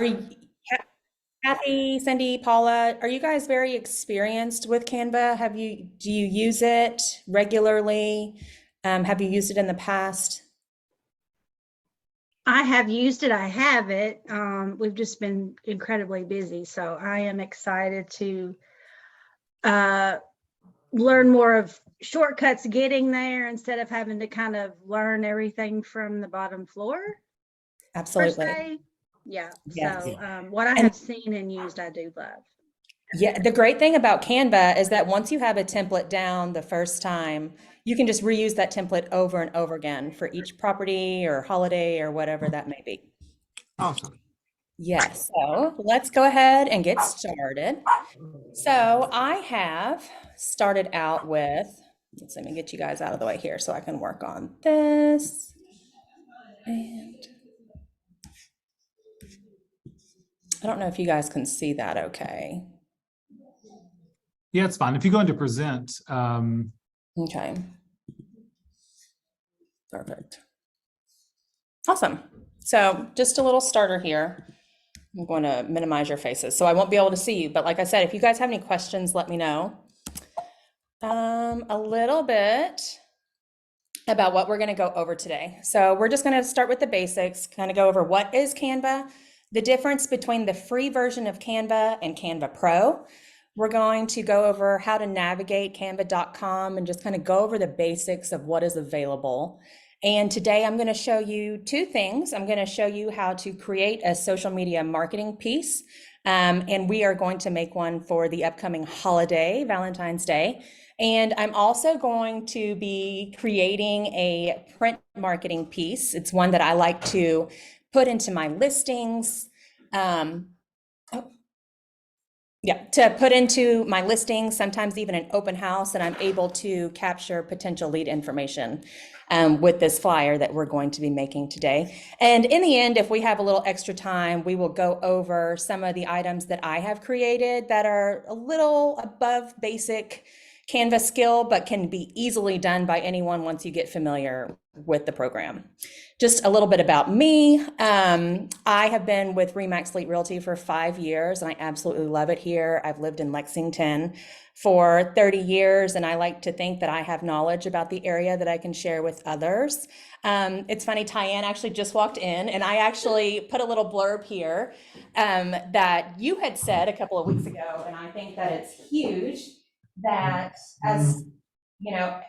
you, Kathy, Cindy, Paula, are you guys very experienced with Canva? Do you use it regularly? Have you used it in the past? I have used it. I have it. We've just been incredibly busy. So I am excited to uh, learn more of shortcuts getting there instead of having to kind of learn everything from the bottom floor, per Absolutely. se. Yeah. Yes. So what I And have seen and used, I do love. yeah, the great thing about Canva is that once you have a template down the first time, you can just reuse that template over and over again for each property or holiday or whatever that may be. Awesome. Yes, so let's go ahead and get started. So I have started out with, let me get you guys out of the way here so I can work on this. And I don't know if you guys can see that okay. Yeah, it's fine. If you go into present, Okay. Perfect. Awesome. So just a little starter here. I'm going to minimize your faces so I won't be able to see you. But like I said, if you guys have any questions, let me know. A little bit about what we're going to go over today. So we're just going to start with the basics, kind of go over what is Canva, the difference between the free version of Canva and Canva Pro. We're going to go over how to navigate canva.com and just kind of go over the basics of what is available. And today I'm going to show you two things. I'm going to show you how to create a social media marketing piece. And we are going to make one for the upcoming holiday, Valentine's Day. And I'm also going to be creating a print marketing piece. It's one that I like to put into my listings. To put into my listings, sometimes even an open house, and I'm able to capture potential lead information with this flyer that we're going to be making today. And in the end, if we have a little extra time, we will go over some of the items that I have created that are a little above basic Canva skill, but can be easily done by anyone once you get familiar with the program. Just a little bit about me. I have been with Remax Fleet Realty for 5 years, and I absolutely love it here. I've lived in Lexington for 30 years, and I like to think that I have knowledge about the area that I can share with others. It's funny, Tyann actually just walked in, and I actually put a little blurb here that you had said a couple of weeks ago, and I think that it's huge that as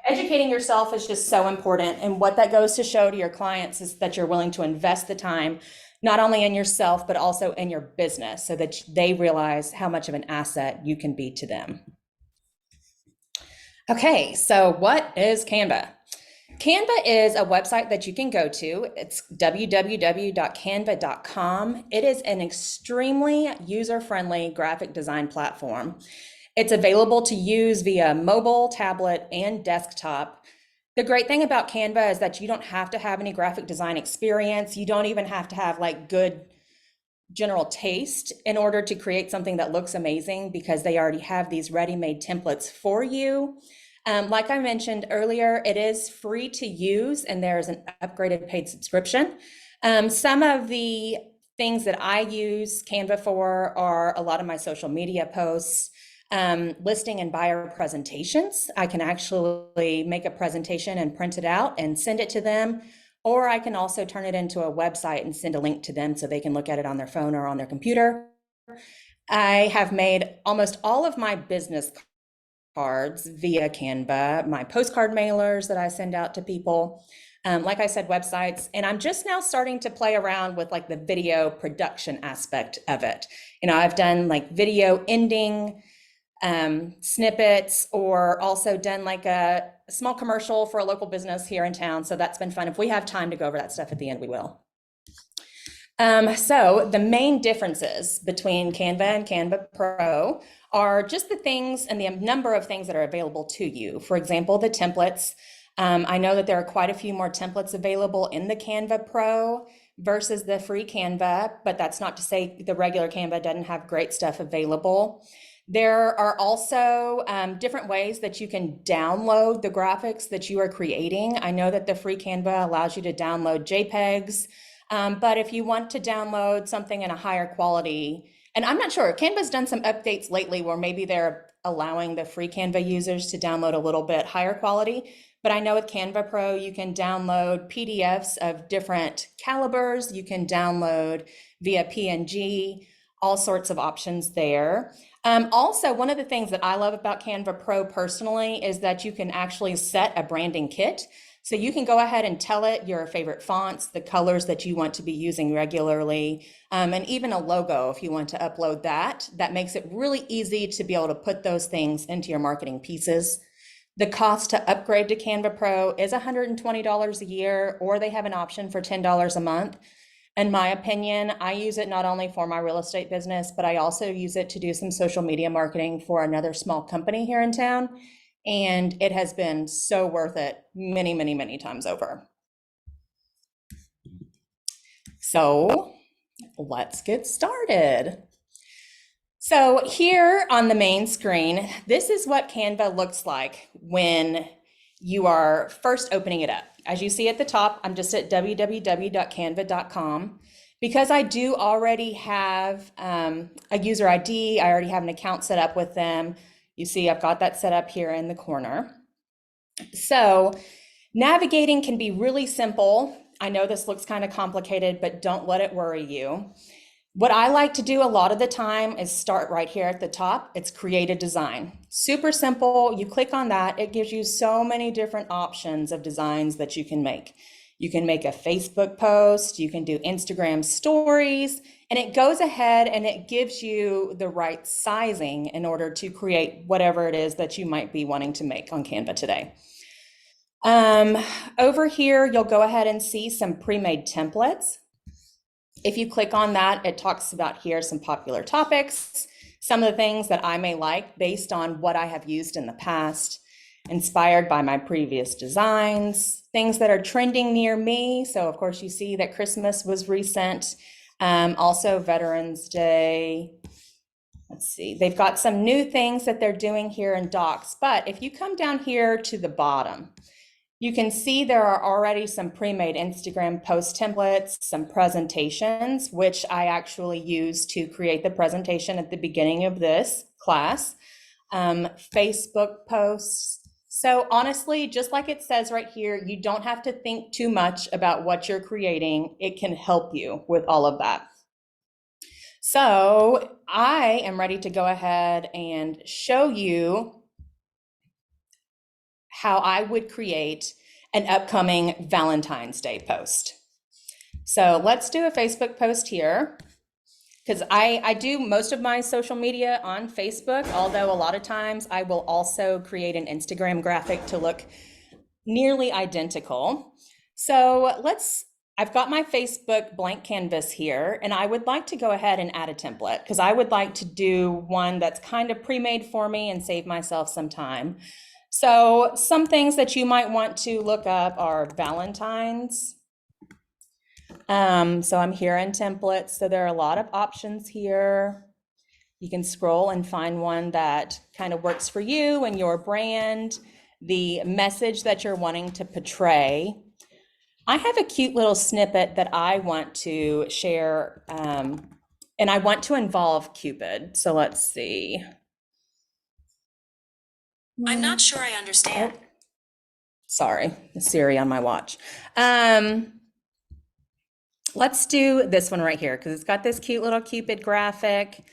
educating yourself is just so important. And what that goes to show to your clients is that you're willing to invest the time, not only in yourself, but also in your business so that they realize how much of an asset you can be to them. Okay, so what is Canva? Canva is a website that you can go to. It's www.canva.com. It is an extremely user-friendly graphic design platform. It's available to use via mobile, tablet, and desktop. The great thing about Canva is that you don't have to have any graphic design experience. You don't even have to have like good general taste in order to create something that looks amazing because they already have these ready-made templates for you. Like I mentioned earlier, it is free to use and there's an upgraded paid subscription. Some of the things that I use Canva for are a lot of my social media posts, listing and buyer presentations. I can actually make a presentation and print it out and send it to them, or I can also turn it into a website and send a link to them so they can look at it on their phone or on their computer. I have made almost all of my business cards via Canva, my postcard mailers that I send out to people. Like I said, websites, and I'm just now starting to play around with like the video production aspect of it. I've done like video ending snippets, or also done like a small commercial for a local business here in town. So that's been fun. If we have time to go over that stuff at the end, we will. So the main differences between Canva and Canva Pro are just the things and the number of things that are available to you. For example, the templates. I know that there are quite a few more templates available in the Canva Pro versus the free Canva, but that's not to say the regular Canva doesn't have great stuff available. There are also different ways that you can download the graphics that you are creating. I know that the free Canva allows you to download JPEGs. But if you want to download something in a higher quality, and I'm not sure, Canva's done some updates lately where maybe they're allowing the free Canva users to download a little bit higher quality. But I know with Canva Pro, you can download PDFs of different calibers. You can download via PNG, all sorts of options there. Also, one of the things that I love about Canva Pro personally is that you can actually set a branding kit. So you can go ahead and tell it your favorite fonts, the colors that you want to be using regularly, and even a logo if you want to upload that. That makes it really easy to be able to put those things into your marketing pieces. The cost to upgrade to Canva Pro is $120 a year, or they have an option for $10 a month. In my opinion, I use it not only for my real estate business, but I also use it to do some social media marketing for another small company here in town. And it has been so worth it many, many, many times over. So let's get started. So here on the main screen, this is what Canva looks like when you are first opening it up. As you see at the top, I'm just at www.canva.com. Because I do already have a user ID, I already have an account set up with them. You see, I've got that set up here in the corner. So navigating can be really simple. I know this looks kind of complicated, but don't let it worry you. What I like to do a lot of the time is start right here at the top. It's create a design. Super simple. You click on that. It gives you so many different options of designs that you can make. You can make a Facebook post, you can do Instagram stories, and it goes ahead and it gives you the right sizing in order to create whatever it is that you might be wanting to make on Canva today. Over here, you'll go ahead and see some pre-made templates. If you click on that, it talks about here some popular topics, some of the things that I may like based on what I have used in the past, inspired by my previous designs, things that are trending near me. So of course you see that Christmas was recent, also Veterans Day. Let's see, they've got some new things that they're doing here in Docs, but if you come down here to the bottom, you can see there are already some pre-made Instagram post templates, some presentations, which I actually use to create the presentation at the beginning of this class, Facebook posts. So honestly, just like it says right here, you don't have to think too much about what you're creating. It can help you with all of that. So I am ready to go ahead and show you how I would create an upcoming Valentine's Day post. So let's do a Facebook post here, because I do most of my social media on Facebook, although a lot of times I will also create an Instagram graphic to look nearly identical. So I've got my Facebook blank canvas here, and I would like to go ahead and add a template because I would like to do one that's kind of pre-made for me and save myself some time. So some things that you might want to look up are Valentine's. So I'm here in templates, so there are a lot of options here. You can scroll and find one that kind of works for you and your brand, the message that you're wanting to portray. I have a cute little snippet that I want to share, and I want to involve Cupid. So let's see. I'm not sure I understand. Oh, sorry, the Siri on my watch. Let's do this one right here because it's got this cute little Cupid graphic.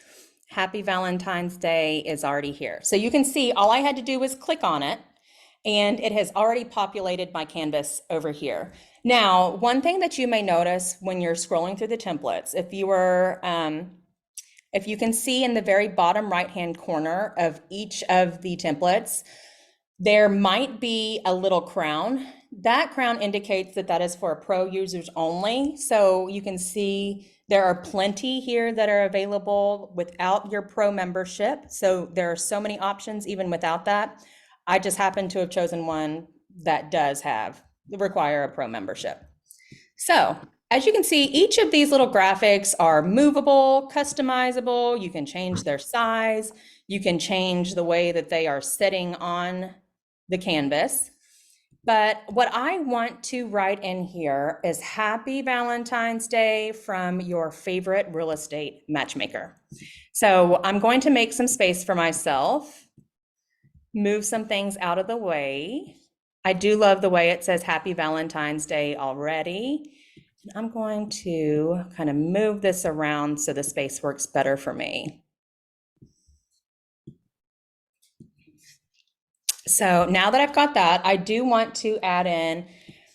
Happy Valentine's Day is already here. So you can see all I had to do was click on it and it has already populated my canvas over here. Now, one thing that you may notice when you're scrolling through the templates, if you can see in the very bottom right-hand corner of each of the templates, there might be a little crown. That crown indicates that that is for pro users only. So you can see there are plenty here that are available without your pro membership. So there are so many options even without that. I just happen to have chosen one that does require a pro membership. So as you can see, each of these little graphics are movable, customizable. You can change their size. You can change the way that they are sitting on the canvas. But what I want to write in here is Happy Valentine's Day from your favorite real estate matchmaker. So I'm going to make some space for myself, move some things out of the way. I do love the way it says Happy Valentine's Day already. I'm going to kind of move this around so the space works better for me. So now that I've got that, I do want to add in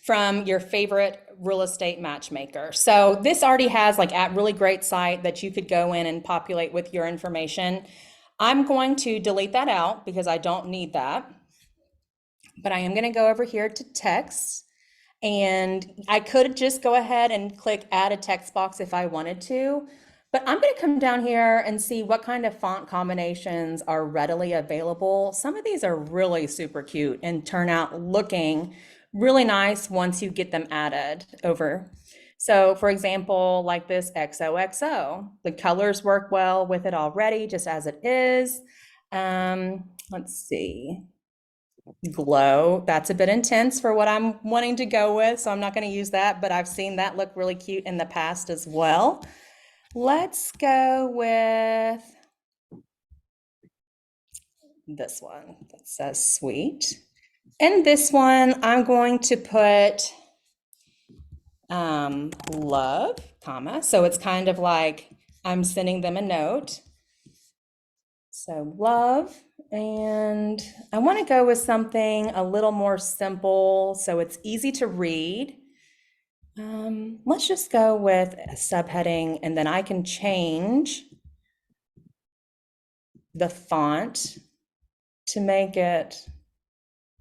from your favorite real estate matchmaker. So this already has like a really great site that you could go in and populate with your information. I'm going to delete that out because I don't need that. But I am going to go over here to text, and I could just go ahead and click add a text box if I wanted to, but I'm going to come down here and see what kind of font combinations are readily available. Some of these are really super cute and turn out looking really nice once you get them added over. So for example, like this XOXO, the colors work well with it already, just as it is. Let's see. Glow, that's a bit intense for what I'm wanting to go with, so I'm not going to use that, but I've seen that look really cute in the past as well. Let's go with this one that says sweet. And this one, I'm going to put love, comma, so it's kind of like I'm sending them a note. So love, and I want to go with something a little more simple so it's easy to read. Let's just go with a subheading, and then I can change the font to make it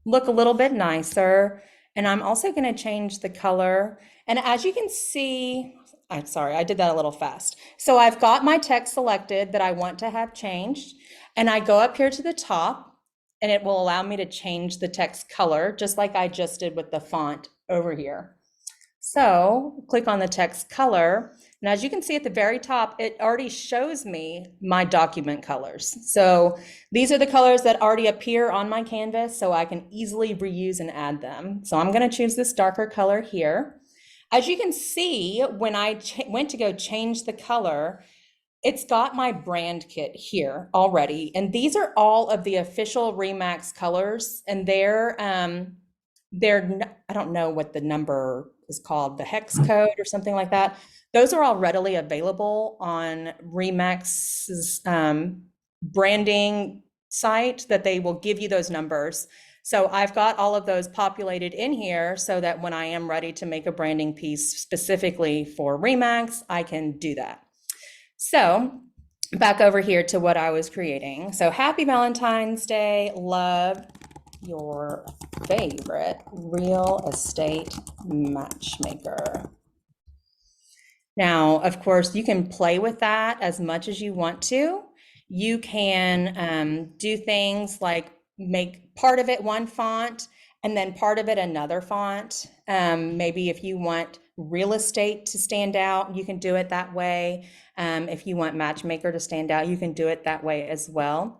look a little bit nicer. And I'm also going to change the color. And as you can see, I'm sorry, I did that a little fast. So I've got my text selected that I want to have changed. And I go up here to the top, and it will allow me to change the text color, just like I just did with the font over here. So click on the text color. And as you can see at the very top, it already shows me my document colors. So these are the colors that already appear on my canvas, so I can easily reuse and add them. So I'm going to choose this darker color here. As you can see, when I went to go change the color, it's got my brand kit here already. And these are all of the official Remax colors, and they're I don't know what the number is called, the hex code or something like that. Those are all readily available on Remax's branding site, that they will give you those numbers. So I've got all of those populated in here so that when I am ready to make a branding piece specifically for Remax, I can do that. So back over here to what I was creating. So happy Valentine's Day, love, your favorite real estate matchmaker. Now, of course, you can play with that as much as you want to. You can do things like make part of it one font and then part of it another font. Maybe if you want real estate to stand out, you can do it that way. If you want matchmaker to stand out, you can do it that way as well.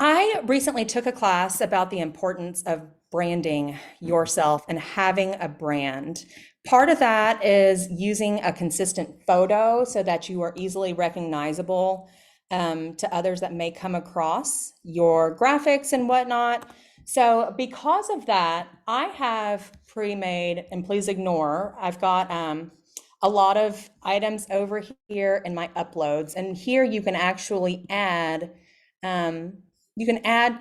I recently took a class about the importance of branding yourself and having a brand. Part of that is using a consistent photo so that you are easily recognizable to others that may come across your graphics and whatnot. So because of that, I have pre-made, and please ignore, I've got a lot of items over here in my uploads, and here you can actually add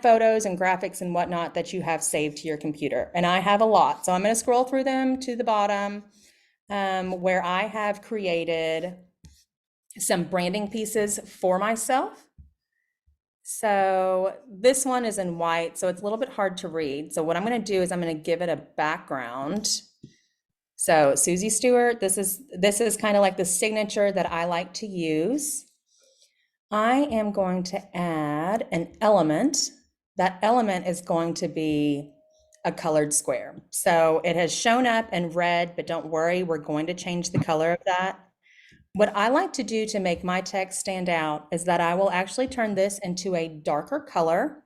photos and graphics and whatnot that you have saved to your computer. And I have a lot. So I'm going to scroll through them to the bottom where I have created some branding pieces for myself. So this one is in white, so it's a little bit hard to read. So what I'm going to do is I'm going to give it a background. So Susie Stewart, this is kind of like the signature that I like to use. I am going to add an element. That element is going to be a colored square. So it has shown up in red, but don't worry, we're going to change the color of that. What I like to do to make my text stand out is that I will actually turn this into a darker color.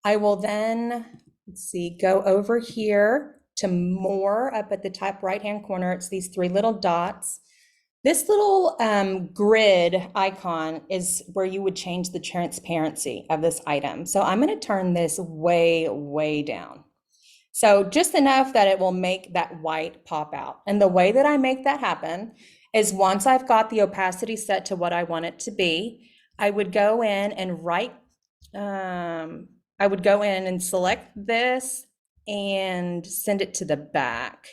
I will then let's see, go over here to more up at the top right-hand corner. It's these three little dots. This little grid icon is where you would change the transparency of this item. So I'm going to turn this way, way down. So just enough that it will make that white pop out. And the way that I make that happen is once I've got the opacity set to what I want it to be, I would go in and I would go in and select this and send it to the back.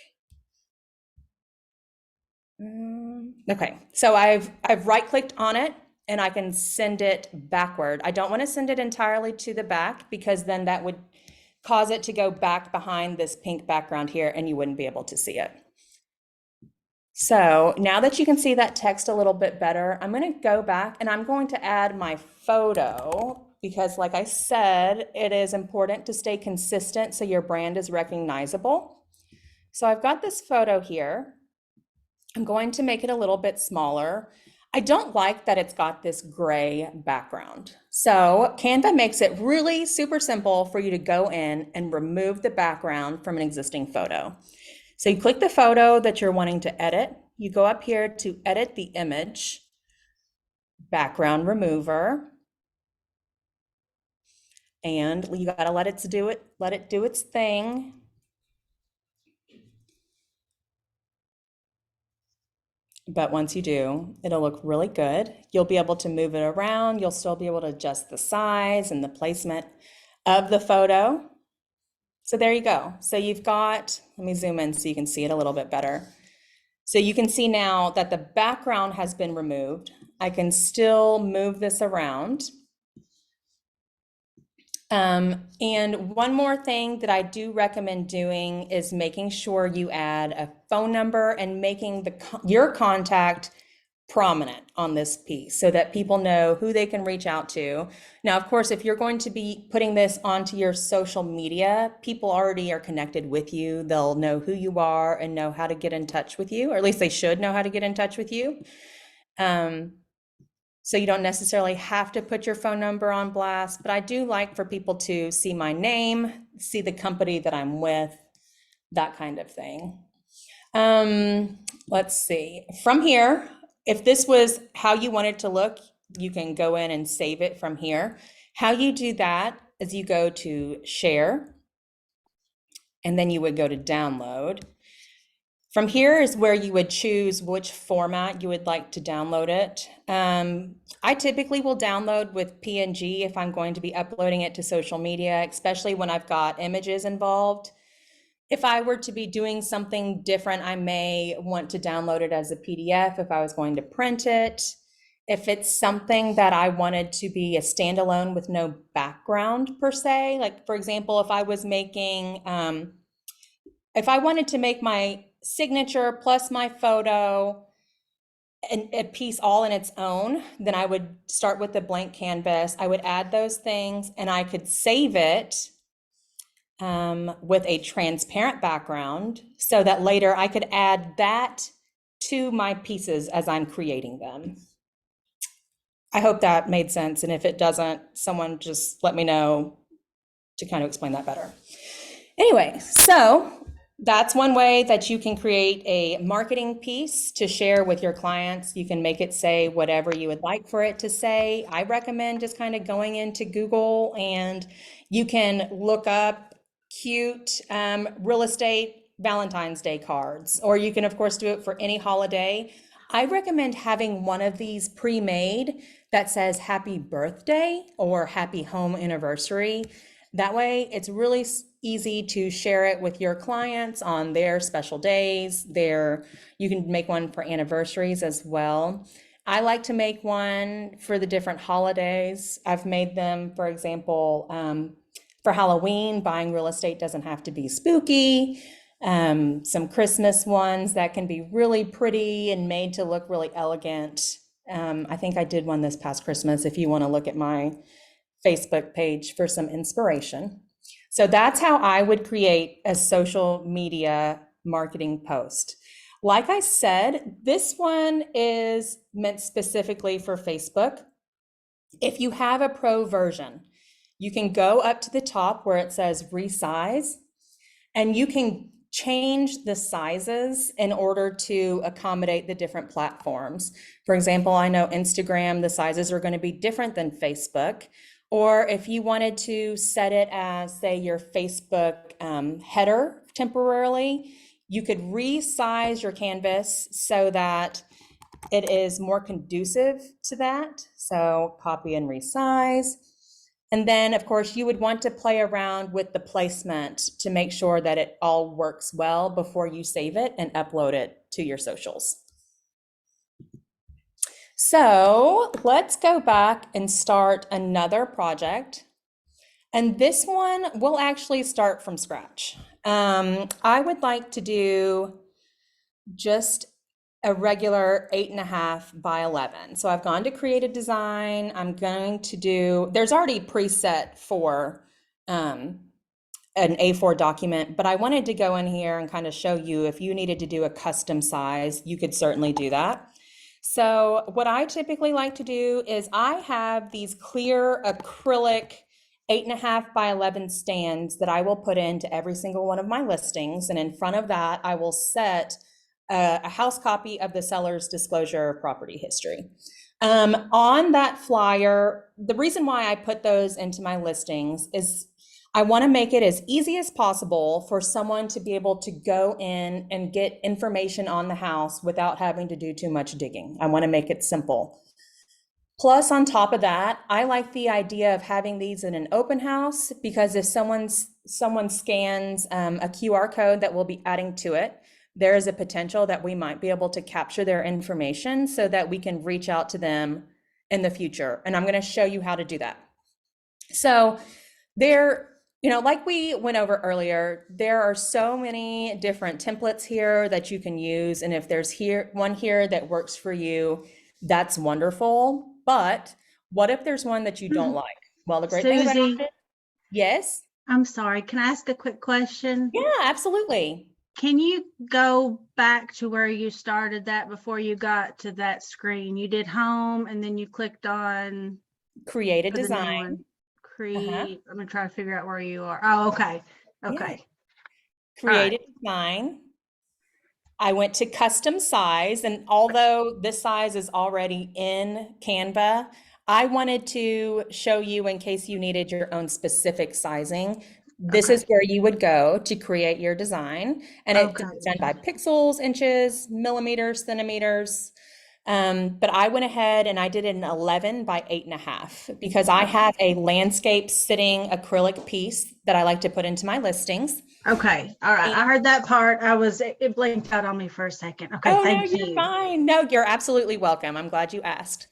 Okay, so I've right-clicked on it and I can send it backward. I don't want to send it entirely to the back because then that would cause it to go back behind this pink background here and you wouldn't be able to see it. So now that you can see that text a little bit better, I'm going to go back and I'm going to add my photo because like I said, it is important to stay consistent so your brand is recognizable. So I've got this photo here. I'm going to make it a little bit smaller. I don't like that it's got this gray background. So Canva makes it really super simple for you to go in and remove the background from an existing photo. So you click the photo that you're wanting to edit. You go up here to edit the image, background remover, and you gotta let it do its thing. But once you do, it'll look really good. You'll be able to move it around. You'll still be able to adjust the size and the placement of the photo. So there you go. So you've got, let me zoom in so you can see it a little bit better. So you can see now that the background has been removed. I can still move this around. And one more thing that I do recommend doing is making sure you add a phone number and making your contact prominent on this piece so that people know who they can reach out to. Now, of course, if you're going to be putting this onto your social media, people already are connected with you. They'll know who you are and know how to get in touch with you, or at least they should know how to get in touch with you. So you don't necessarily have to put your phone number on blast, but I do like for people to see my name, see the company that I'm with, that kind of thing. Let's see. From here, if this was how you want it to look, you can go in and save it from here. How you do that is you go to share, and then you would go to download. From here is where you would choose which format you would like to download it. I typically will download with PNG if I'm going to be uploading it to social media, especially when I've got images involved. If I were to be doing something different, I may want to download it as a PDF if I was going to print it. If it's something that I wanted to be a standalone with no background per se, like for example, if I was making, if I wanted to make my signature plus my photo and a piece all in its own, then I would start with the blank canvas. I would add those things and I could save it with a transparent background so that later I could add that to my pieces as I'm creating them. I hope that made sense. And if it doesn't, someone just let me know to kind of explain that better. Anyway, so that's one way that you can create a marketing piece to share with your clients. You can make it say whatever you would like for it to say. I recommend just kind of going into Google and you can look up cute real estate Valentine's Day cards, or you can of course do it for any holiday. I recommend having one of these pre-made that says happy birthday or happy home anniversary. That way it's really easy to share it with your clients on their special days. You can make one for anniversaries as well. I like to make one for the different holidays. I've made them, for example, for Halloween. Buying real estate doesn't have to be spooky. Some Christmas ones that can be really pretty and made to look really elegant. I think I did one this past Christmas if you want to look at my Facebook page for some inspiration. So that's how I would create a social media marketing post. Like I said, this one is meant specifically for Facebook. If you have a pro version, you can go up to the top where it says resize, and you can change the sizes in order to accommodate the different platforms. For example, I know Instagram, the sizes are going to be different than Facebook. Or if you wanted to set it as, say, your Facebook header temporarily, you could resize your canvas so that it is more conducive to that. So copy and resize. And then, of course, you would want to play around with the placement to make sure that it all works well before you save it and upload it to your socials. So let's go back and start another project. And this one will actually start from scratch. I would like to do just a regular 8.5 by 11. So I've gone to create a design. I'm going to do, there's already preset for an A4 document, but I wanted to go in here and kind of show you if you needed to do a custom size, you could certainly do that. So what I typically like to do is I have these clear acrylic 8.5 by 11 stands that I will put into every single one of my listings. And in front of that, I will set a house copy of the seller's disclosure of property history. On that flyer, the reason why I put those into my listings is I want to make it as easy as possible for someone to be able to go in and get information on the house without having to do too much digging. I want to make it simple. Plus, on top of that, I like the idea of having these in an open house because if someone scans a QR code that we'll be adding to it, there is a potential that we might be able to capture their information so that we can reach out to them in the future. And I'm going to show you how to do that. So there, like we went over earlier, there are so many different templates here that you can use. And if there's one here that works for you, that's wonderful. But what if there's one that you don't like? Well, the great thing about it, yes. I'm sorry. Can I ask a quick question? Yeah, absolutely. Can you go back to where you started that before you got to that screen? You did home and then you clicked on Create a for the new design. one. Create. I'm gonna try to figure out where you are. Oh, okay. Okay. Create a design. I went to custom size, and although this size is already in Canva, I wanted to show you in case you needed your own specific sizing. This is where you would go to create your design, and it's done by pixels, inches, millimeters, centimeters. But I went ahead and I did an 11 by 8.5 because I have a landscape sitting acrylic piece that I like to put into my listings. Okay. All right. I heard that part. It blinked out on me for a second. Okay. Oh, thank no, you. you're fine. No, you're absolutely welcome. I'm glad you asked.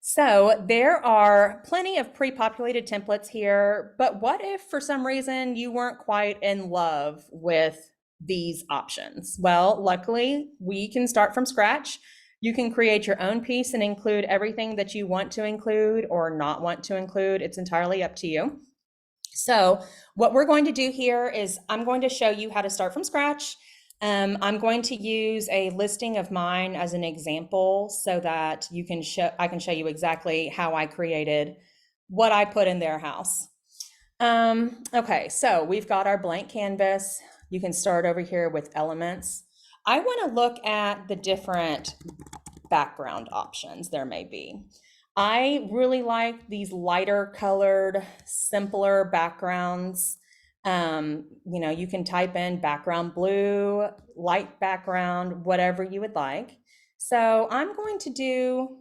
So there are plenty of pre-populated templates here, but what if for some reason you weren't quite in love with these options? Well, luckily we can start from scratch. You can create your own piece and include everything that you want to include or not want to include. It's entirely up to you. So what we're going to do here is I'm going to show you how to start from scratch. I'm going to use a listing of mine as an example so that I can show you exactly how I created what I put in their house. Okay, so we've got our blank canvas. You can start over here with elements. I want to look at the different background options there may be. I really like these lighter colored, simpler backgrounds. You can type in background blue, light background, whatever you would like. So I'm going to do,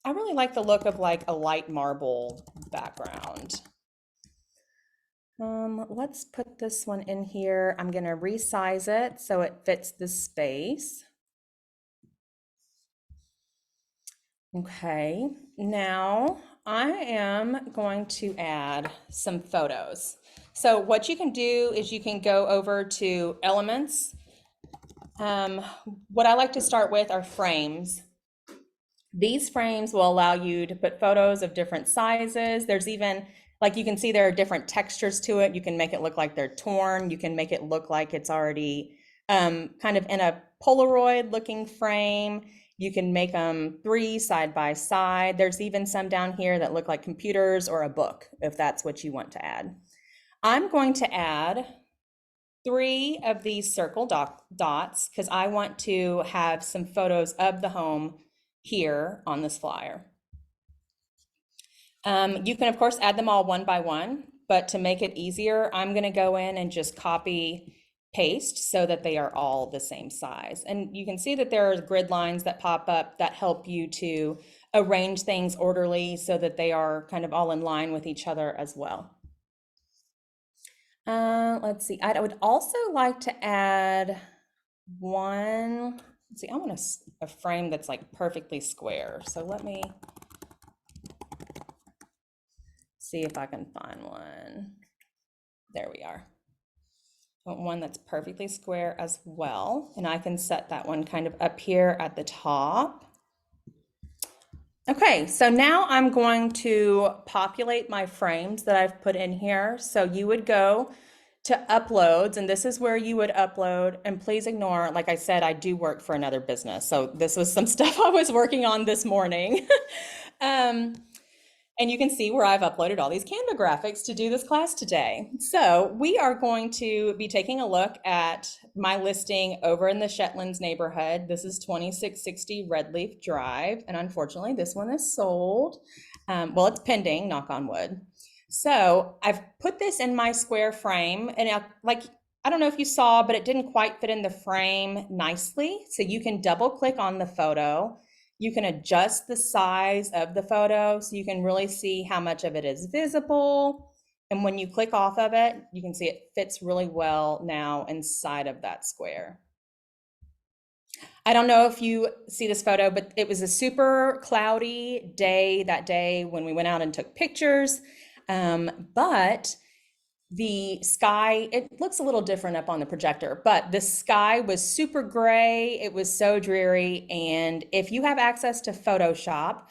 I really like the look of like a light marble background. Let's put this one in here. I'm going to resize it so it fits the space. Okay, now I am going to add some photos. So what you can do is you can go over to elements. What I like to start with are frames. These frames will allow you to put photos of different sizes. There's even, like you can see there are different textures to it. You can make it look like they're torn. You can make it look like it's already kind of in a Polaroid looking frame. You can make them 3 side by side. There's even some down here that look like computers or a book, if that's what you want to add. I'm going to add 3 of these circle dots because I want to have some photos of the home here on this flyer. You can, of course, add them all one by one, but to make it easier, I'm going to go in and just copy paste so that they are all the same size. And you can see that there are grid lines that pop up that help you to arrange things orderly so that they are kind of all in line with each other as well. Let's see, I would also like to add one, let's see, I want a frame that's like perfectly square. So let me see if I can find one. There we are. I want one that's perfectly square as well. And I can set that one kind of up here at the top. Okay, so now I'm going to populate my frames that I've put in here. So you would go to uploads, and this is where you would upload, and please ignore, like I said, I do work for another business. So this was some stuff I was working on this morning. And you can see where I've uploaded all these Canva graphics to do this class today. So we are going to be taking a look at my listing over in the Shetlands neighborhood. This is 2660 Redleaf Drive. And unfortunately, this one is sold. Well, it's pending, knock on wood. So I've put this in my square frame, and I don't know if you saw, but it didn't quite fit in the frame nicely. So you can double click on the photo. You can adjust the size of the photo so you can really see how much of it is visible. And when you click off of it, you can see it fits really well now inside of that square. I don't know if you see this photo, but it was a super cloudy day that day when we went out and took pictures. But the sky, it looks a little different up on the projector, but the sky was super gray. It was so dreary. And if you have access to Photoshop,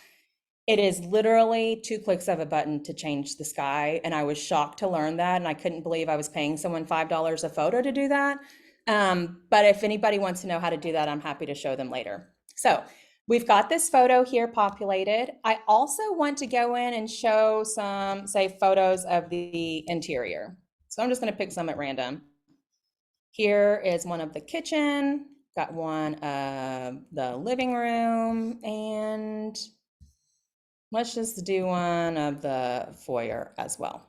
it is literally 2 clicks of a button to change the sky. And I was shocked to learn that. And I couldn't believe I was paying someone $5 a photo to do that. But if anybody wants to know how to do that, I'm happy to show them later. So we've got this photo here populated. I also want to go in and show some, say, photos of the interior. So I'm just going to pick some at random. Here is one of the kitchen, got one of the living room, and let's just do one of the foyer as well.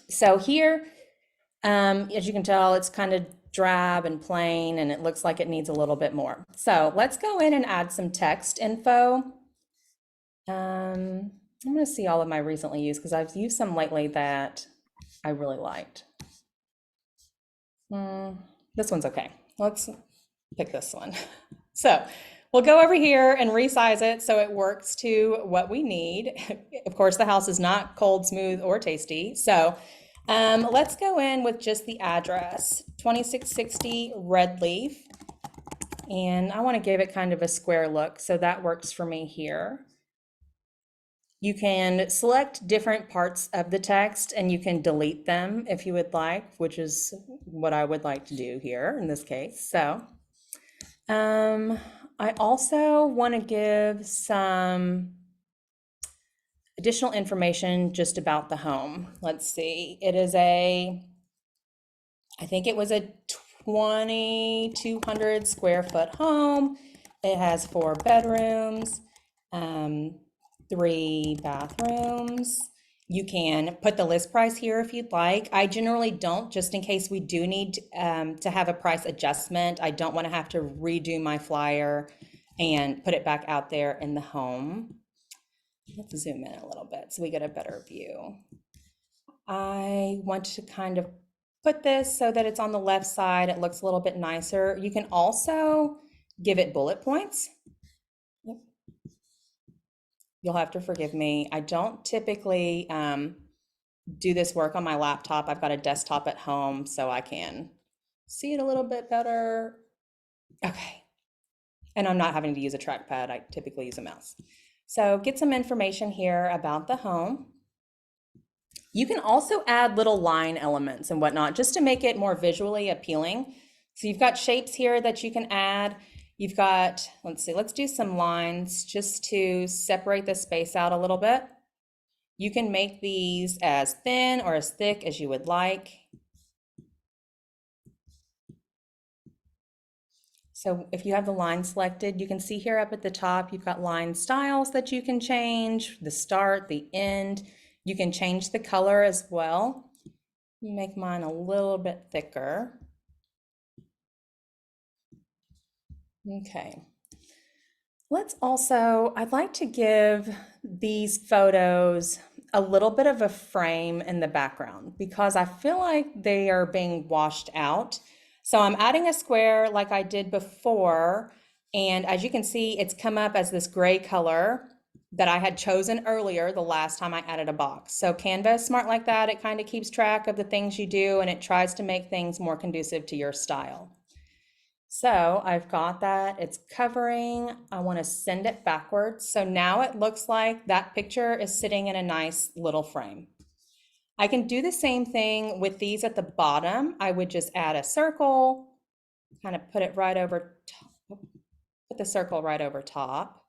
So here, as you can tell, it's kind of drab and plain, and it looks like it needs a little bit more. So let's go in and add some text info. I'm going to see all of my recently used because I've used some lately that I really liked. This one's okay. Let's pick this one. So we'll go over here and resize it so it works to what we need. Of course, the house is not cold, smooth, or tasty. So let's go in with just the address, 2660 Redleaf. And I want to give it kind of a square look, so that works for me here. You can select different parts of the text and you can delete them if you would like, which is what I would like to do here in this case. So I also want to give some additional information just about the home. Let's see, it is I think it was a 2,200 square foot home. It has 4 bedrooms, 3 bathrooms. You can put the list price here if you'd like. I generally don't, just in case we do need to have a price adjustment. I don't want to have to redo my flyer and put it back out there in the home. Let's zoom in a little bit so we get a better view. I want to kind of put this so that it's on the left side. It looks a little bit nicer. You can also give it bullet points. You'll have to forgive me. I don't typically do this work on my laptop. I've got a desktop at home so I can see it a little bit better. Okay. And I'm not having to use a trackpad. I typically use a mouse. So get some information here about the home. You can also add little line elements and whatnot just to make it more visually appealing. So you've got shapes here that you can add. You've got, let's see, let's do some lines just to separate the space out a little bit. You can make these as thin or as thick as you would like. So if you have the line selected, you can see here up at the top, you've got line styles that you can change, the start, the end. You can change the color as well. Make mine a little bit thicker. Okay. Let's also, I'd like to give these photos a little bit of a frame in the background because I feel like they are being washed out. So I'm adding a square like I did before. And as you can see, it's come up as this gray color that I had chosen earlier the last time I added a box. So Canva is smart like that. It kind of keeps track of the things you do and it tries to make things more conducive to your style. So I've got that, it's covering, I want to send it backwards. So now it looks like that picture is sitting in a nice little frame. I can do the same thing with these at the bottom. I would just add a circle, kind of put it right over top, put the circle right over top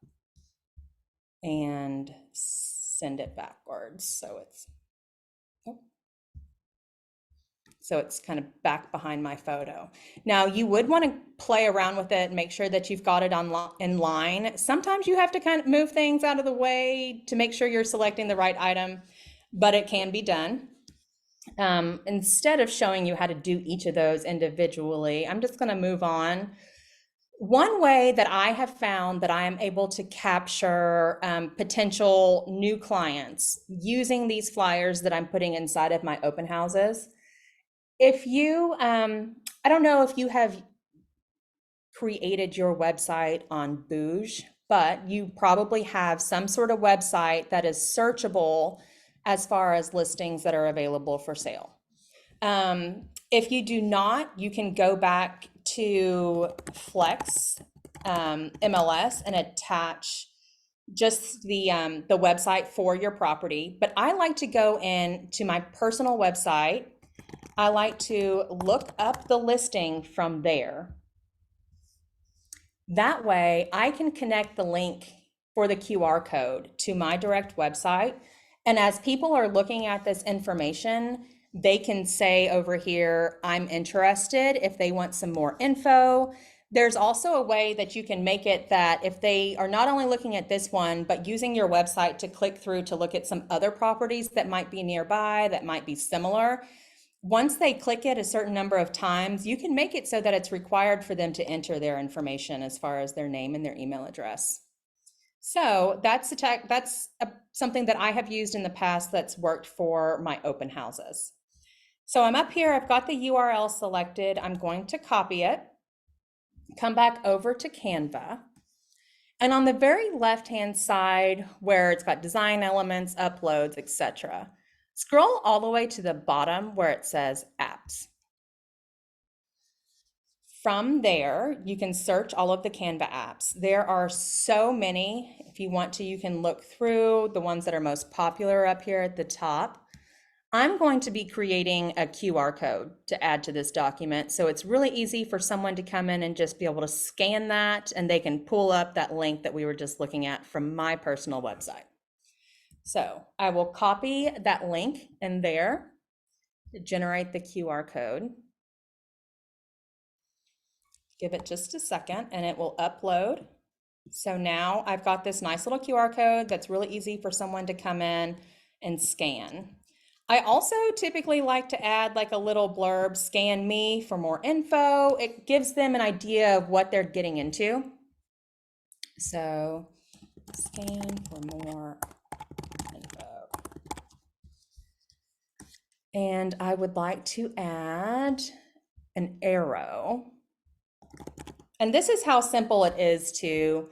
and send it backwards. So it's kind of back behind my photo. Now you would want to play around with it and make sure that you've got it in line. Sometimes you have to kind of move things out of the way to make sure you're selecting the right item, but it can be done. Instead of showing you how to do each of those individually, I'm just going to move on. One way that I have found that I am able to capture potential new clients using these flyers that I'm putting inside of my open houses. If you, I don't know if you have created your website on Booge, but you probably have some sort of website that is searchable as far as listings that are available for sale. If you do not, you can go back to Flex MLS and attach just the website for your property. But I like to go in to my personal website. I like to look up the listing from there. That way I can connect the link for the QR code to my direct website. And as people are looking at this information, they can say over here, I'm interested if they want some more info. There's also a way that you can make it that if they are not only looking at this one, but using your website to click through to look at some other properties that might be nearby, that might be similar. Once they click it a certain number of times, you can make it so that it's required for them to enter their information as far as their name and their email address. So that's something that I have used in the past that's worked for my open houses. So I'm up here, I've got the URL selected. I'm going to copy it, come back over to Canva. And on the very left-hand side where it's got design elements, uploads, etc., scroll all the way to the bottom where it says apps. From there, you can search all of the Canva apps. There are so many. If you want to, you can look through the ones that are most popular up here at the top. I'm going to be creating a QR code to add to this document. So it's really easy for someone to come in and just be able to scan that and they can pull up that link that we were just looking at from my personal website. So I will copy that link in there to generate the QR code. Give it just a second and it will upload. So now I've got this nice little QR code that's really easy for someone to come in and scan. I also typically like to add like a little blurb, scan me for more info. It gives them an idea of what they're getting into. So scan for more info. And I would like to add an arrow. And this is how simple it is to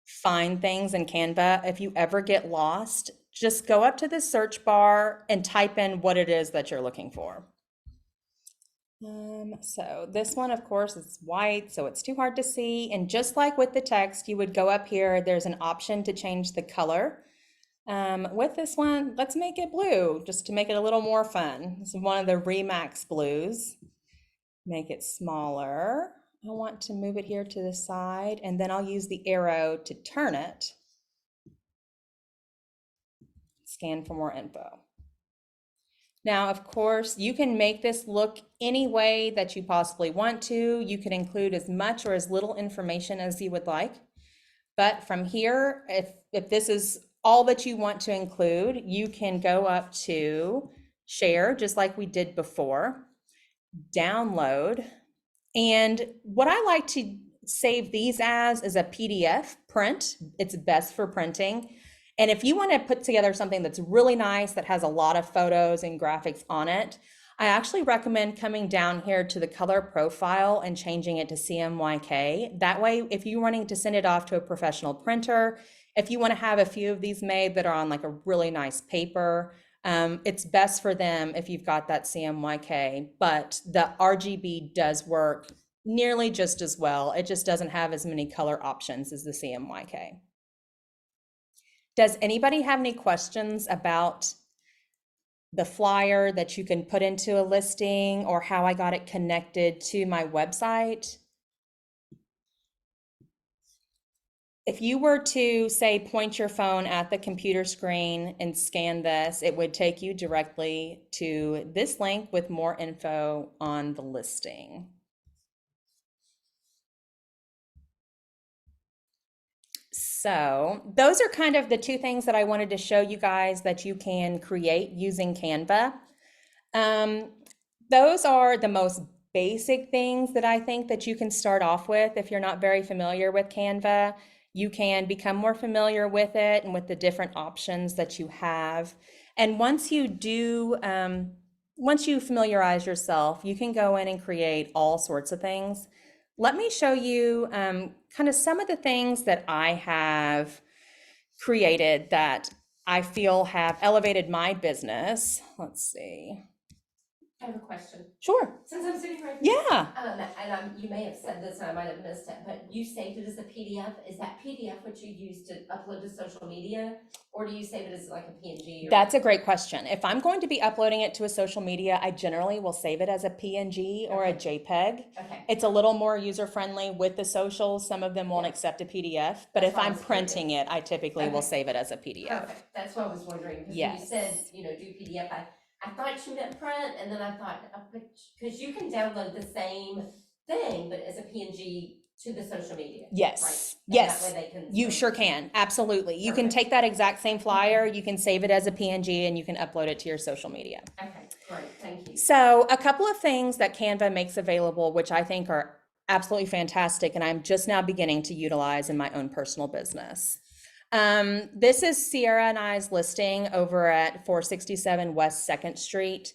find things in Canva. If you ever get lost, just go up to the search bar and type in what it is that you're looking for. So this one, of course, is white, so it's too hard to see. And just like with the text, you would go up here, there's an option to change the color. With this one, let's make it blue, just to make it a little more fun. This is one of the Remax blues. Make it smaller. I want to move it here to the side, and then I'll use the arrow to turn it. Scan for more info. Now, of course, you can make this look any way that you possibly want to. You can include as much or as little information as you would like. But from here, if this is all that you want to include, you can go up to share, just like we did before, download. And what I like to save these as is a PDF print. It's best for printing. And if you want to put together something that's really nice, that has a lot of photos and graphics on it, I actually recommend coming down here to the color profile and changing it to CMYK. That way, if you're wanting to send it off to a professional printer, if you want to have a few of these made that are on like a really nice paper, it's best for them if you've got that CMYK, but the RGB does work nearly just as well. It just doesn't have as many color options as the CMYK. Does anybody have any questions about the flyer that you can put into a listing or how I got it connected to my website? If you were to say, point your phone at the computer screen and scan this, it would take you directly to this link with more info on the listing. So those are kind of the two things that I wanted to show you guys that you can create using Canva. Those are the most basic things that I think that you can start off with. If you're not very familiar with Canva, you can become more familiar with it and with the different options that you have. And once you do, once you familiarize yourself, you can go in and create all sorts of things. Let me show you kind of some of the things that I have created that I feel have elevated my business. Let's see. I have a question. Sure. Since I'm sitting right here. Yeah. You may have said this and I might have missed it, but you saved it as a PDF. Is that PDF what you use to upload to social media? Or do you save it as like a PNG? That's a great question. If I'm going to be uploading it to a social media, I generally will save it as a PNG or a JPEG. Okay. It's a little more user-friendly with the socials. Some of them won't accept a PDF, but That's if what I I'm was printing it, I typically will Okay. save it as a PDF. Perfect. That's what I was wondering. Because Yes. you said, do PDF. I thought you meant print, and then I thought, because you can download the same thing, but as a PNG to the social media. Yes. Right? Yes. And that way they can. You sure can. Absolutely. You can Perfect. take that exact same flyer, you can save it as a PNG, and you can upload it to your social media. Okay, great. Thank you. So a couple of things that Canva makes available, which I think are absolutely fantastic, and I'm just now beginning to utilize in my own personal business. This is Sierra and I's listing over at 467 West 2nd Street.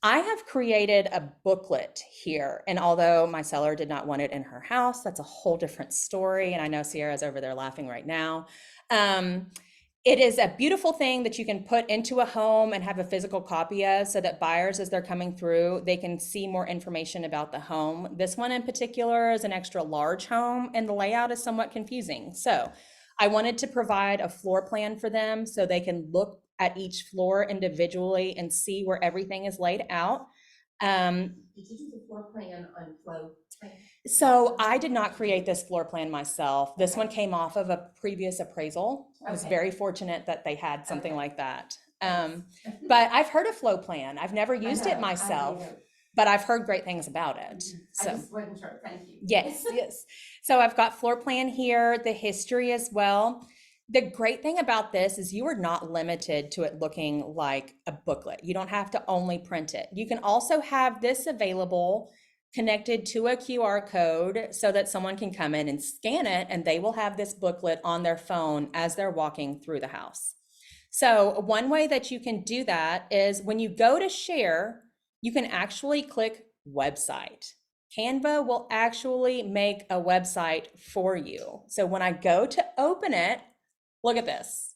I have created a booklet here, and although my seller did not want it in her house, that's a whole different story, and I know Sierra's over there laughing right now. It is a beautiful thing that you can put into a home and have a physical copy of so that buyers, as they're coming through, they can see more information about the home. This one in particular is an extra large home, and the layout is somewhat confusing. So I wanted to provide a floor plan for them so they can look at each floor individually and see where everything is laid out. Did you do the floor plan on Flow? So I did not create this floor plan myself. This one came off of a previous appraisal. I was Okay. very fortunate that they had something Okay. like that. But I've heard of flow plan. I've never used it myself, but I've heard great things about it. I So just wasn't sure. Thank you. yes, yes. So I've got floor plan here, the history as well. The great thing about this is you are not limited to it looking like a booklet. You don't have to only print it. You can also have this available connected to a QR code so that someone can come in and scan it, and they will have this booklet on their phone as they're walking through the house. So one way that you can do that is when you go to share, you can actually click website. Canva will actually make a website for you. So when I go to open it, look at this.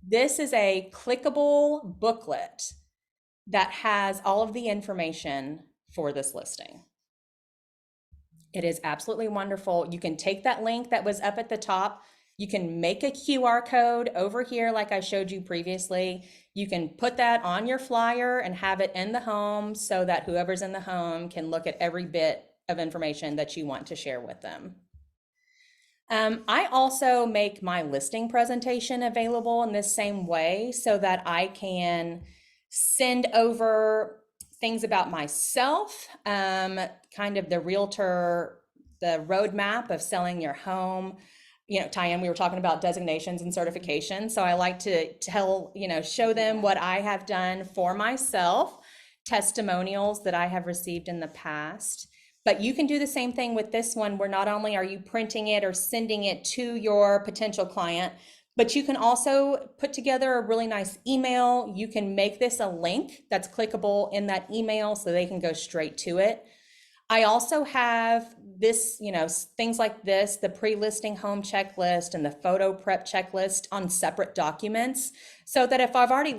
This is a clickable booklet that has all of the information for this listing. It is absolutely wonderful. You can take that link that was up at the top. You can make a QR code over here like I showed you previously. You can put that on your flyer and have it in the home so that whoever's in the home can look at every bit of information that you want to share with them. I also make my listing presentation available in this same way so that I can send over things about myself, kind of the realtor, the roadmap of selling your home. You know, Tyann, we were talking about designations and certifications. So I like to tell, show them what I have done for myself, testimonials that I have received in the past. But you can do the same thing with this one, where not only are you printing it or sending it to your potential client, but you can also put together a really nice email. You can make this a link that's clickable in that email so they can go straight to it. I also have this, things like this, the pre-listing home checklist and the photo prep checklist on separate documents, so that if I've already,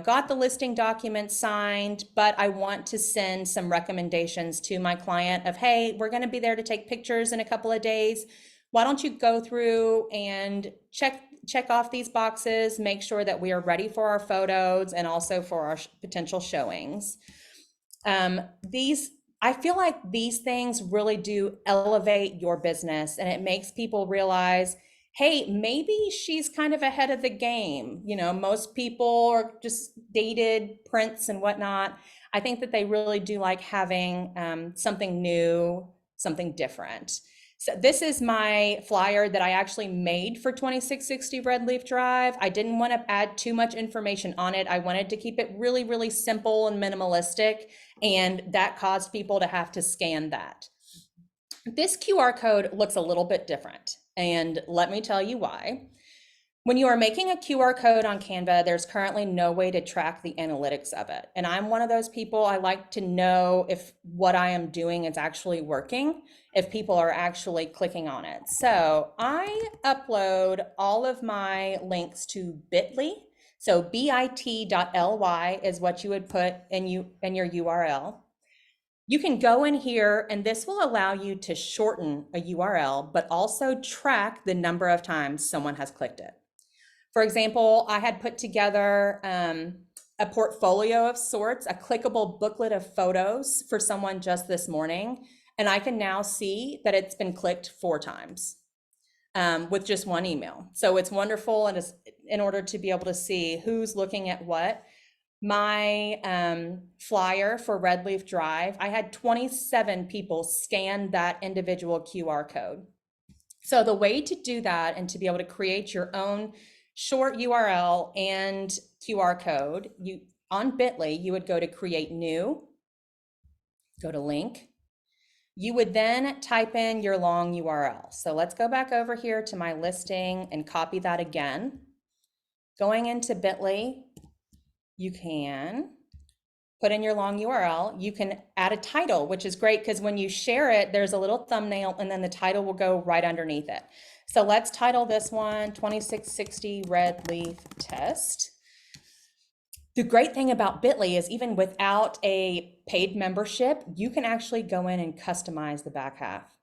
got the listing document signed, but I want to send some recommendations to my client of, hey, we're going to be there to take pictures in a couple of days. Why don't you go through and check off these boxes, make sure that we are ready for our photos and also for our potential showings. I feel like these things really do elevate your business, and it makes people realize, hey, maybe she's kind of ahead of the game. Most people are just dated prints and whatnot. I think that they really do like having something new, something different. So this is my flyer that I actually made for 2660 Red Leaf Drive. I didn't want to add too much information on it. I wanted to keep it really, really simple and minimalistic, and that caused people to have to scan that. This QR code looks a little bit different, and let me tell you why. When you are making a QR code on Canva, there's currently no way to track the analytics of it. And I'm one of those people, I like to know if what I am doing is actually working, if people are actually clicking on it. So I upload all of my links to Bitly. So bit.ly is what you would put in your URL. You can go in here, and this will allow you to shorten a URL, but also track the number of times someone has clicked it. For example, I had put together a portfolio of sorts, a clickable booklet of photos for someone just this morning, and I can now see that it's been clicked 4 times with just one email. So it's wonderful, and in order to be able to see who's looking at what. My flyer for Red Leaf Drive, I had 27 people scan that individual QR code. So the way to do that and to be able to create your own short URL and QR code, on Bitly, you would go to create new, go to link. You would then type in your long URL. So let's go back over here to my listing and copy that again. Going into Bitly, you can put in your long URL. You can add a title, which is great because when you share it, there's a little thumbnail and then the title will go right underneath it. So let's title this one 2660 Red Leaf Test. The great thing about Bitly is even without a paid membership, you can actually go in and customize the back half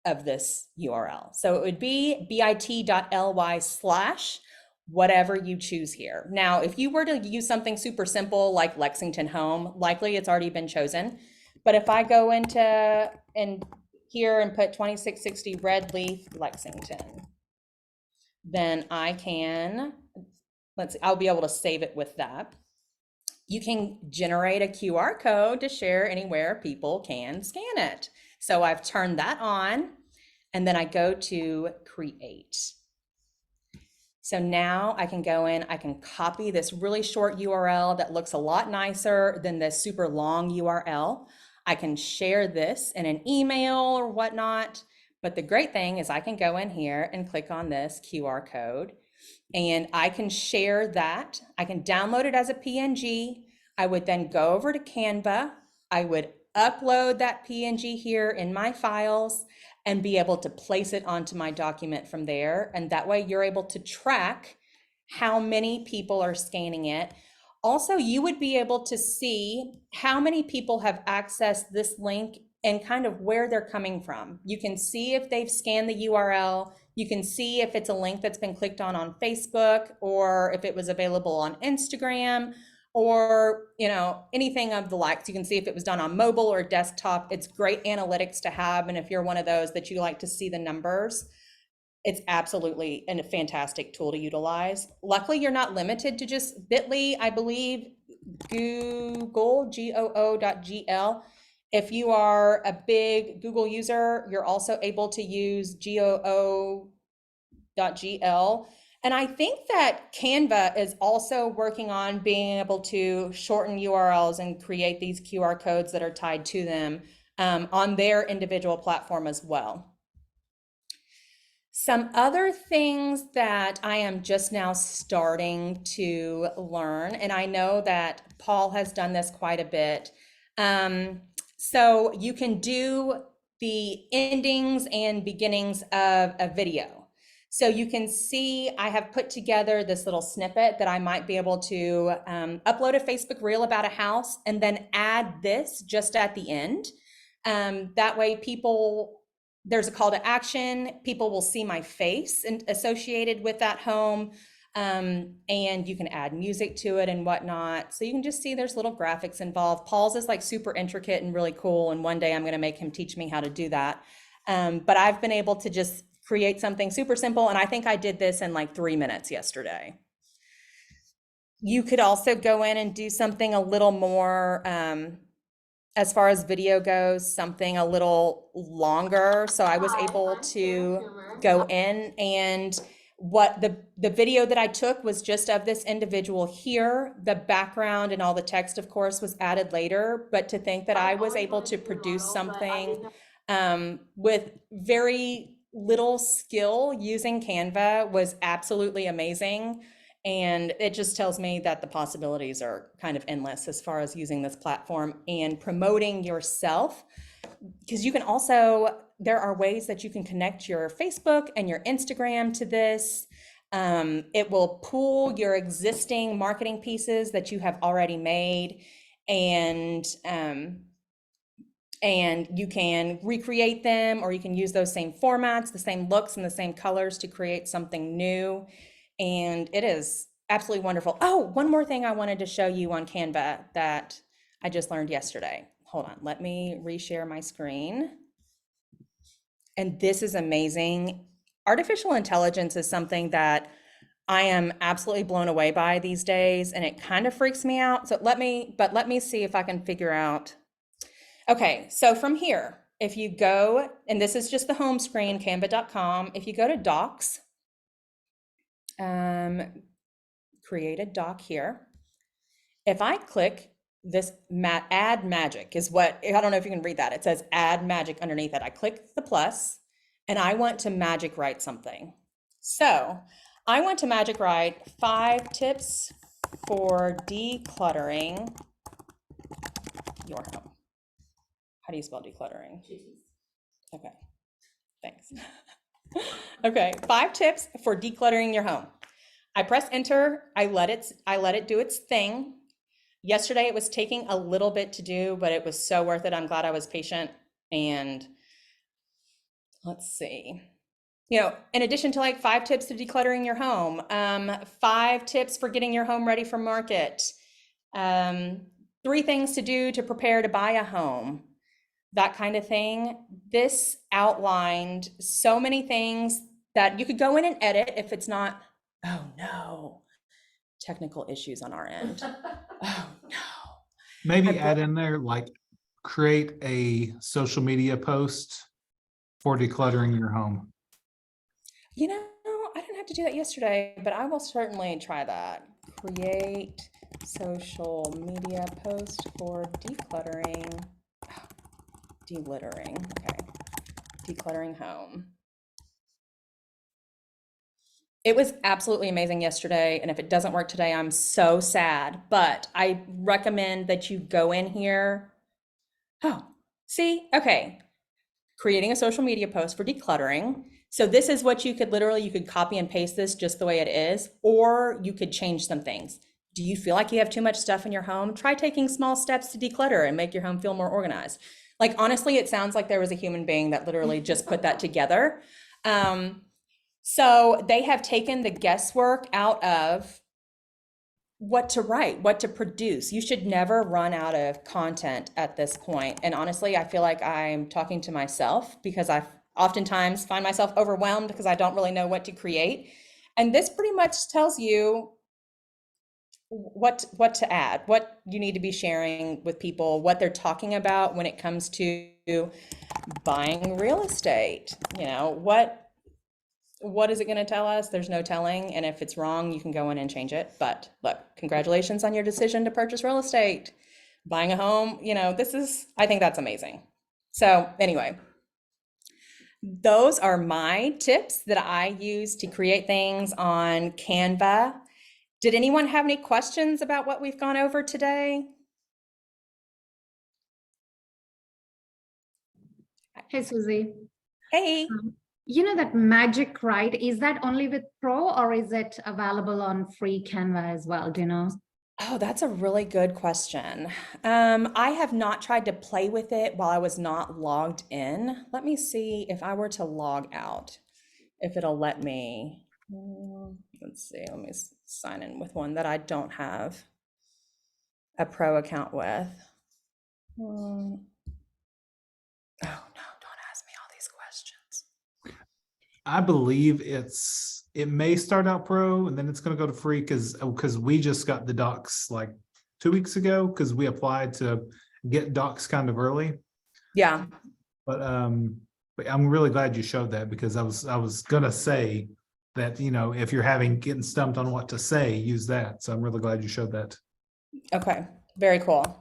of this URL. So it would be bit.ly/ whatever you choose here. Now, if you were to use something super simple like Lexington Home, likely it's already been chosen. But if I go into here and put 2660 Red Leaf Lexington, then I can, I'll be able to save it with that. You can generate a QR code to share anywhere people can scan it. So I've turned that on, and then I go to create. So now I can go in, I can copy this really short URL that looks a lot nicer than this super long URL. I can share this in an email or whatnot. But the great thing is I can go in here and click on this QR code, and I can share that. I can download it as a PNG. I would then go over to Canva. I would upload that PNG here in my files and be able to place it onto my document from there. And that way you're able to track how many people are scanning it. Also, you would be able to see how many people have accessed this link and kind of where they're coming from. You can see if they've scanned the URL. You can see if it's a link that's been clicked on Facebook, or if it was available on Instagram, or, anything of the likes. You can see if it was done on mobile or desktop. It's great analytics to have. And if you're one of those that you like to see the numbers, it's absolutely a fantastic tool to utilize. Luckily, you're not limited to just Bitly, I believe, Google, goo.gl. If you are a big Google user, you're also able to use goo.gl. And I think that Canva is also working on being able to shorten URLs and create these QR codes that are tied to them on their individual platform as well. Some other things that I am just now starting to learn, and I know that Paul has done this quite a bit. So you can do the endings and beginnings of a video. So you can see I have put together this little snippet that I might be able to upload a Facebook reel about a house and then add this just at the end. That way there's a call to action. People will see my face and associated with that home. And you can add music to it and whatnot. So you can just see there's little graphics involved. Paul's is like super intricate and really cool. And one day I'm going to make him teach me how to do that. But I've been able to just create something super simple. And I think I did this in like 3 minutes yesterday. You could also go in and do something a little more, as far as video goes, something a little longer. So I was able to go in, and what the video that I took was just of this individual here. The background and all the text, of course, was added later, but to think that I was able to produce something with very little skill using Canva was absolutely amazing. And it just tells me that the possibilities are kind of endless as far as using this platform and promoting yourself. Because you can also, there are ways that you can connect your Facebook and your Instagram to this. It will pull your existing marketing pieces that you have already made, and you can recreate them, or you can use those same formats, the same looks and the same colors to create something new. And it is absolutely wonderful. Oh, one more thing I wanted to show you on Canva that I just learned yesterday. Hold on, let me reshare my screen. And this is amazing. Artificial intelligence is something that I am absolutely blown away by these days, and it kind of freaks me out. So let me see if I can figure out. Okay, so from here, if you go, and this is just the home screen, canva.com. If you go to docs, create a doc here. If I click this add magic is what, I don't know if you can read that. It says add magic underneath it. I click the plus and I want to magic write something. So I want to magic write 5 tips for decluttering your home. How do you spell decluttering? Okay, thanks. Okay, 5 tips for decluttering your home. I press enter. I let it do its thing. Yesterday it was taking a little bit to do, but it was so worth it. I'm glad I was patient. And let's see. In addition to like 5 tips to decluttering your home, 5 tips for getting your home ready for market, 3 things to do to prepare to buy a home, that kind of thing. This outlined so many things that you could go in and edit if it's not, oh no, technical issues on our end. Oh no. Maybe add in there, like, create a social media post for decluttering your home. I didn't have to do that yesterday, but I will certainly try that. Create social media post for decluttering, okay, decluttering home. It was absolutely amazing yesterday, and if it doesn't work today, I'm so sad, but I recommend that you go in here. Oh, see, okay. Creating a social media post for decluttering. So this is what you could copy and paste this just the way it is, or you could change some things. Do you feel like you have too much stuff in your home? Try taking small steps to declutter and make your home feel more organized. Like, honestly, it sounds like there was a human being that literally just put that together. So they have taken the guesswork out of what to write, what to produce. You should never run out of content at this point. And honestly, I feel like I'm talking to myself because I oftentimes find myself overwhelmed because I don't really know what to create. And this pretty much tells you what to add, what you need to be sharing with people, what they're talking about when it comes to buying real estate. You know, what is it going to tell us? There's no telling. And if it's wrong, you can go in and change it. But look, congratulations on your decision to purchase real estate, buying a home. You know, I think that's amazing. So anyway, those are my tips that I use to create things on Canva. Did anyone have any questions about what we've gone over today? Hey, Susie. Hey. You know that Magic, right? Is that only with Pro or is it available on free Canva as well? Do you know? Oh, that's a really good question. I have not tried to play with it while I was not logged in. Let me see if I were to log out, if it'll let me. Let's see, let me sign in with one that I don't have a pro account with. Oh no, don't ask me all these questions. I believe it may start out pro and then it's going to go to free because we just got the docs like 2 weeks ago because we applied to get docs kind of early. Yeah. But I'm really glad you showed that because I was gonna say that, you know, if you're getting stumped on what to say, use that. So I'm really glad you showed that. Okay, very cool.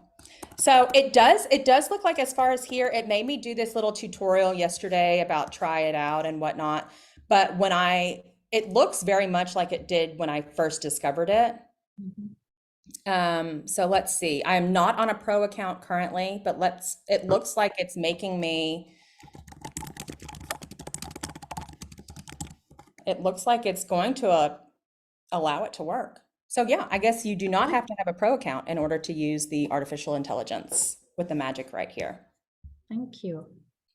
So it does look like, as far as here, it made me do this little tutorial yesterday about try it out and whatnot. But it looks very much like it did when I first discovered it. So let's see. I'm not on a pro account currently, but it looks like it's making me, it looks like it's going to allow it to work. So yeah, I guess you do not have to have a pro account in order to use the artificial intelligence with the magic right here. Thank you.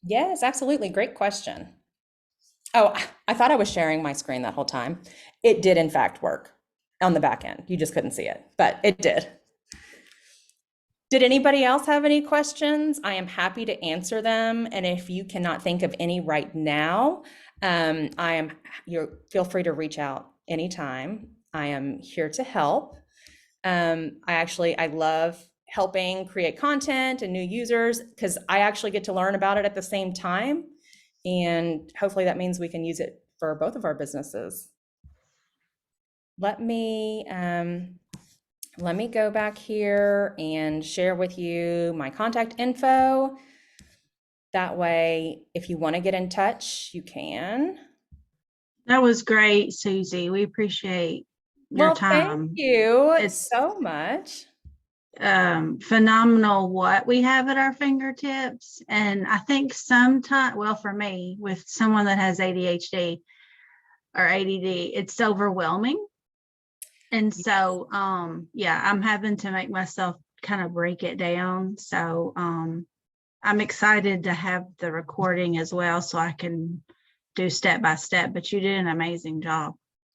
Yes, absolutely. Great question. Oh, I thought I was sharing my screen that whole time. It did in fact work on the back end. You just couldn't see it, but it did. Did anybody else have any questions? I am happy to answer them. And if you cannot think of any right now, feel free to reach out anytime. I am here to help. I love helping create content and new users because I actually get to learn about it at the same time. And hopefully that means we can use it for both of our businesses. Let me go back here and share with you my contact info. That way, if you want to get in touch, you can. That was great, Susie. We appreciate your time. Thank you It's so much. phenomenal what we have at our fingertips. And I think sometimes, well, for me, with someone that has ADHD or ADD, it's overwhelming. And so, yeah, I'm having to make myself kind of break it down. So, I'm excited to have the recording as well so I can do step by step, but you did an amazing job.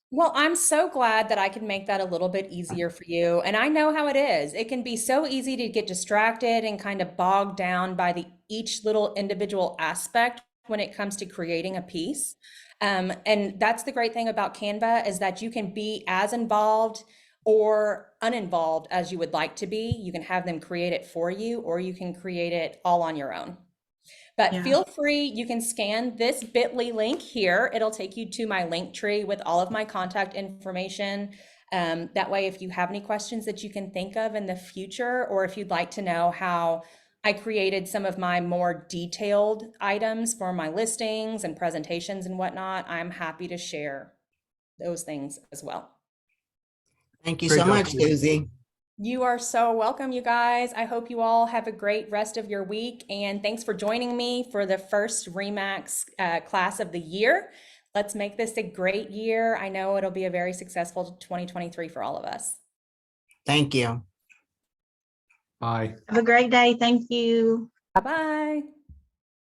Well, I'm so glad that I can make that a little bit easier for you. And I know how it is. It can be so easy to get distracted and kind of bogged down by each little individual aspect when it comes to creating a piece. And that's the great thing about Canva is that you can be as involved or uninvolved as you would like to be. You can have them create it for you, or you can create it all on your own. But Yeah. feel free, you can scan this bit.ly link here. It'll take you to my link tree with all of my contact information. That way, if you have any questions that you can think of in the future, or if you'd like to know how I created some of my more detailed items for my listings and presentations and whatnot, I'm happy to share those things as well. Thank you Great so job, much, Susie. Susie. You are so welcome, you guys. I hope you all have a great rest of your week. And thanks for joining me for the first RE/MAX class of the year. Let's make this a great year. I know it'll be a very successful 2023 for all of us. Thank you. Bye. Have a great day. Thank you. Bye-bye.